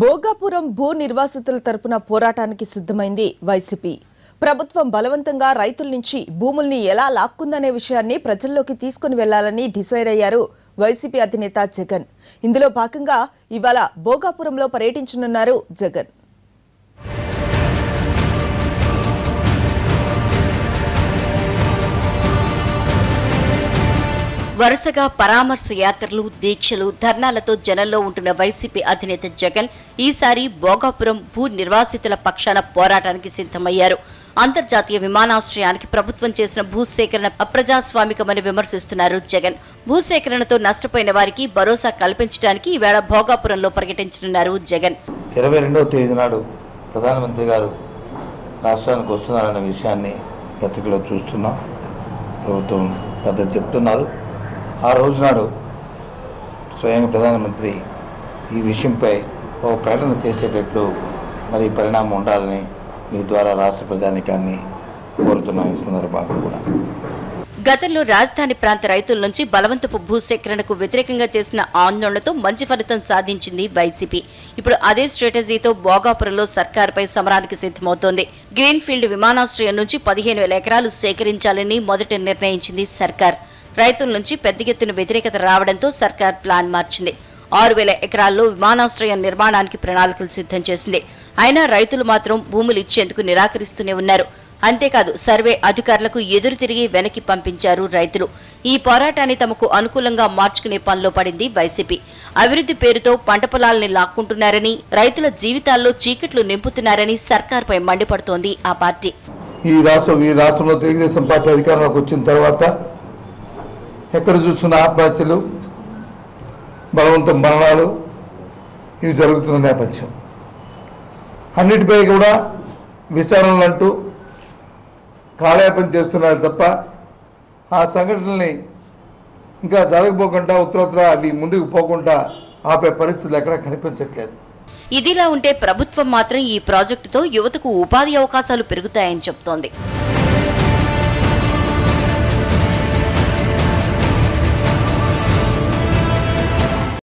భోగాపురం భూ నిర్వాసితుల తరపున పోరాటానికి సిద్ధమైంది వైసీపీ. ప్రభుత్వం బలవంతంగా రైతుల నుంచి భూముల్ని ఎలా లాక్కుందనే విషయాన్ని ప్రజల్లోకి తీసుకుని వెళ్లాలని డిసైడ్ అయ్యారు వైసీపీ అధినేత జగన్. ఇందులో భాగంగా ఇవాళ భోగాపురంలో పర్యటించనున్నారు జగన్. వరుసగా పరామర్శ యాత్రలు, దీక్షలు, ధర్నాలతో జనంలో ఉంటున్న వైసీపీ అధినేత జగన్ ఈసారి భోగాపురం భూ నిర్వాసితుల పక్షాన పోరాటానికి సిద్ధమయ్యారు. అంతర్జాతీయ విమానాశ్రయానికి ప్రభుత్వం చేసిన భూసేకరణ అప్రజాస్వామికమని విమర్శిస్తున్నారు జగన్. భూసేకరణతో నష్టపోయిన వారికి భరోసా కల్పించడానికి ఈవేళ భోగాపురంలో పర్యటించనున్నారు జగన్. 22వ తేదీ నాడు ప్రధానమంత్రి గారు రాష్ట్రానికి వస్తున్నారన్న విషయాన్ని పత్రికలో చూస్తున్నాం. ప్రభుత్వం పెద్దలు చెప్తున్నారు. ఆ రోజు నాడు స్వయంగా ప్రధానమంత్రి ఈ విషయంపై ఒక ప్రకటన చేసేటట్లు మరి పరిణామం ఉండాలని మీ ద్వారా రాష్ట్ర ప్రజానికాన్ని కోరుతున్నాం. ఈ సందర్భంగా కూడా గతంలో రాజధాని ప్రాంత రైతుల నుంచి బలవంతపు భూసేకరణకు వ్యతిరేకంగా చేసిన ఆందోళనతో మంచి ఫలితం సాధించింది వైసీపీ. ఇప్పుడు అదే స్ట్రాటజీతో భోగాపురంలో సర్కారుపై సమరానికి సిద్ధమవుతోంది. గ్రీన్ఫీల్డ్ విమానాశ్రయం నుంచి 15,000 ఎకరాలు సేకరించాలని మొదట నిర్ణయించింది సర్కార్. రైతుల నుంచి పెద్ద ఎత్తున వ్యతిరేకత రావడంతో సర్కార్ ప్లాన్ మార్చింది. 6,000 ఎకరాల్లో విమానాశ్రయం నిర్మాణానికి ప్రణాళికలు సిద్ధం చేసింది. అయినా రైతులు మాత్రం భూములు ఇచ్చేందుకు నిరాకరిస్తూనే ఉన్నారు. అంతేకాదు సర్వే అధికారులకు ఎదురు తిరిగి వెనక్కి పంపించారు రైతులు. ఈ పోరాటాన్ని తమకు అనుకూలంగా మార్చుకునే పనిలో పడింది వైసీపీ. అభివృద్ధి పేరుతో పంట పొలాల్ని లాక్కుంటున్నారని, రైతుల జీవితాల్లో చీకట్లు నింపుతున్నారని సర్కార్పై మండిపడుతోంది ఆ పార్టీ. ఈ రాష్ట్రంలో తెలుగుదేశం పార్టీ అధికారంలోకి వచ్చిన తర్వాత ఎక్కడ చూస్తున్న ఆత్మహత్యలు, బలవంతం మరణాలు ఇవి జరుగుతున్న నేపథ్యం. అన్నిటిపై కూడా విచారణలు అంటూ కాలయాపన చేస్తున్నారు తప్ప ఆ సంఘటనల్ని ఇంకా జరగబోకుండా ఉత్తరోత్తర అవి ముందుకు పోకుండా ఆపే పరిస్థితులు ఎక్కడా కనిపించట్లేదు. ఇదిలా ఉంటే ప్రభుత్వం మాత్రం ఈ ప్రాజెక్టుతో యువతకు ఉపాధి అవకాశాలు పెరుగుతాయని చెబుతోంది.